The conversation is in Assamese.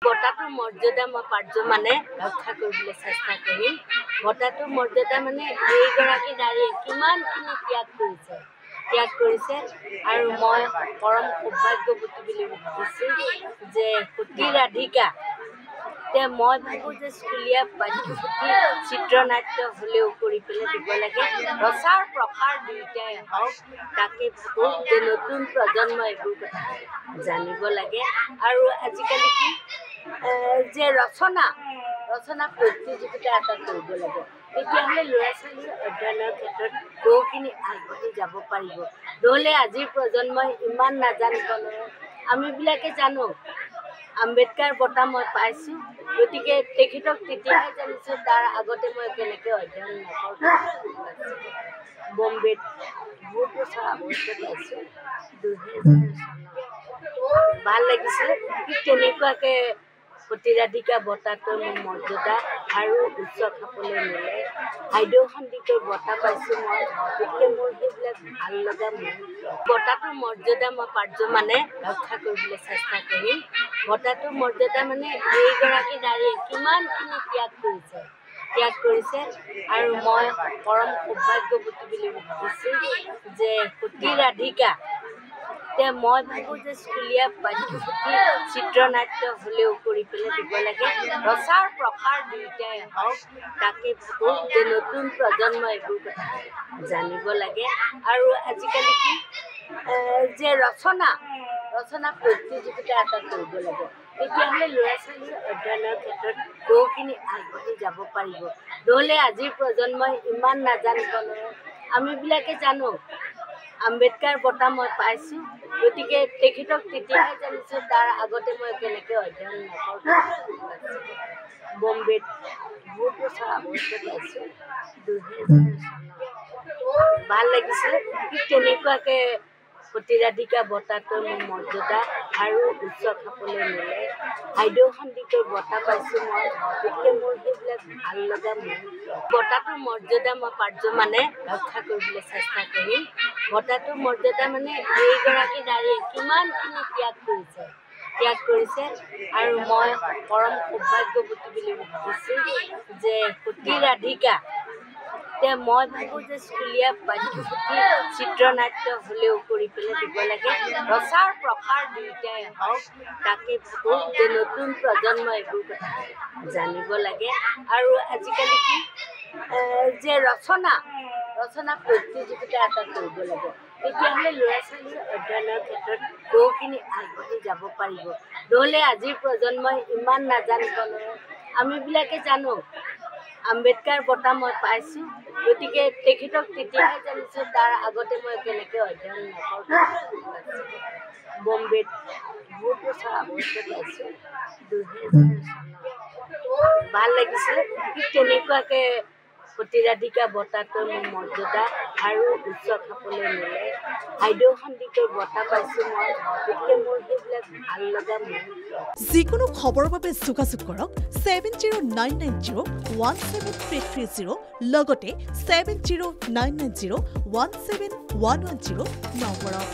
বঁটাটোৰ মৰ্যাদা মই পাৰ্য মানে ৰক্ষা কৰিবলৈ চেষ্টা কৰিম। বঁটাটোৰ মৰ্যাদা মানে এইগৰাকী নাৰীয়ে কিমানখিনি ত্যাগ কৰিছে আৰু মই পৰম সৌভাগ্যৱতী বুলি ভাবিছোঁ যে সতী-ৰাধিকা মই ভাবোঁ যে স্কুলীয়া পাঠ্যপুথি চিত্ৰনাট্য হ'লেও কৰি পেলাই দিব লাগে। প্ৰচাৰ প্ৰসাৰ দুয়োটাই হওক, তাকে ভাবোঁ যে নতুন প্ৰজন্মই এইবোৰ কথা জানিব লাগে। আৰু আজিকালি কি যে ৰচনা প্ৰতিযোগিতা এটা কৰিব লাগে, তেতিয়াহ'লে ল'ৰা ছোৱালীৰ অধ্যয়নৰ ক্ষেত্ৰত বহুখিনি আগবাঢ়ি যাব পাৰিব। নহ'লে আজিৰ প্ৰজন্মই ইমান নাজানিব নহয়। আমিবিলাকে জানো আম্বেদকাৰ বঁটা মই পাইছোঁ, গতিকে তেখেতক তেতিয়াহে জানিছোঁ, তাৰ আগতে মই কেনেকৈ অধ্যয়ন নকৰোঁ। বম্বেত বহুত বছৰ আগতে পাইছোঁ, 2000 চনত ভাল লাগিছিলে। ঠিক তেনেকুৱাকৈ সতী-ৰাধিকা বঁটাটোৰ মোৰ মৰ্যাদা আৰু উচ্চ খাপলৈ নিলে। হাইদেউ সন্দিকৈ বঁটা পাইছোঁ মই, গতিকে মোৰ সেইবিলাক ভাল লগা মুহূৰ্ত। বঁটাটোৰ মৰ্যাদা মই পাৰ্য মানে ৰক্ষা কৰিবলৈ চেষ্টা কৰিম। বঁটাটোৰ মৰ্যাদা মানে এইগৰাকী নাৰীয়ে কিমানখিনি ত্যাগ কৰিছে আৰু মই পৰম সৌভাগ্যৱতী বুলি ভাবিছোঁ যে সতী-ৰাধিকা মই ভাবোঁ যে স্কুলীয়া পাঠ্যপুথি চিত্ৰনাট্য হ'লেও কৰি পেলাই দিব লাগে। প্ৰচাৰ প্ৰসাৰ দুয়োটাই হওক, তাকে ভাবোঁ যে নতুন প্ৰজন্মই এইবোৰ কথা জানিব লাগে। আৰু আজিকালি কি যে ৰচনা প্ৰতিযোগিতা এটা কৰিব লাগে, তেতিয়াহ'লে ল'ৰা ছোৱালীৰ অধ্যয়নৰ ক্ষেত্ৰত বহুখিনি আগবাঢ়ি যাব পাৰিব। নহ'লে আজিৰ প্ৰজন্মই ইমান নাজানিব নহয়। আমিবিলাকে জানো আম্বেদকাৰ বঁটা মই পাইছোঁ, গতিকে তেখেতক তেতিয়াহে জানিছোঁ, তাৰ আগতে মই কেনেকৈ অধ্যয়ন নকৰোঁ। বম্বেত বহুত বছৰ আগতে পাইছোঁ, 2000 চনত ভাল লাগিছিলে। ঠিক তেনেকুৱাকৈ সতী-ৰাধিকা বঁটাটোৰ মোৰ মৰ্যাদা আৰু উচ্চ খাপলৈ নিলে। হাইদেউ সন্দিকৈ বঁটা পাইছোঁ মই, গতিকে মোৰ সেইবিলাক ভাল লগা মুহূৰ্ত। বঁটাটোৰ মৰ্যাদা মই পাৰ্য মানে ৰক্ষা কৰিবলৈ চেষ্টা কৰিম। বঁটাটোৰ মৰ্যাদা মানে এইগৰাকী নাৰীয়ে কিমানখিনি ত্যাগ কৰিছে আৰু মই পৰম সৌভাগ্যৱতী বুলি ভাবিছোঁ যে সতী-ৰাধিকা মই ভাবোঁ যে স্কুলীয়া পাঠ্যপুথি চিত্ৰনাট্য হ'লেও কৰি পেলাই দিব লাগে। প্ৰচাৰ প্ৰসাৰ দুয়োটাই হওক, তাকে ভাবোঁ যে নতুন প্ৰজন্মই এইবোৰ কথা জানিব লাগে। আৰু আজিকালি কি যে ৰচনা প্ৰতিযোগিতা এটা কৰিব লাগে, তেতিয়াহ'লে ল'ৰা ছোৱালীৰ অধ্যয়নৰ ক্ষেত্ৰত বহুখিনি আগবাঢ়ি যাব পাৰিব। নহ'লে আজিৰ প্ৰজন্মই ইমান নাজানিব নহয়। আমিবিলাকে জানো আম্বেদকাৰ বঁটা মই পাইছোঁ, গতিকে তেখেতক তেতিয়াহে জানিছোঁ, তাৰ আগতে মই কেনেকৈ অধ্যয়ন নকৰোঁ। বম্বেত বহুত বছৰ আগতে পাইছোঁ, 2000 চনত ভাল লাগিছিলে। ঠিক তেনেকুৱাকৈ সতী-ৰাধিকা বঁটাটোৰ মোৰ মৰ্যাদা আৰু উচ্চ খাপলৈ নিলে। হাইদেউ সন্দিকৈ বঁটা পাইছোঁ মই, গতিকে মোৰ সেইবিলাক ভাল লগা মুহূৰ্ত। যিকোনো খবৰৰ বাবে যোগাযোগ কৰক 7099017330 লগতে 7099017110 নম্বৰত।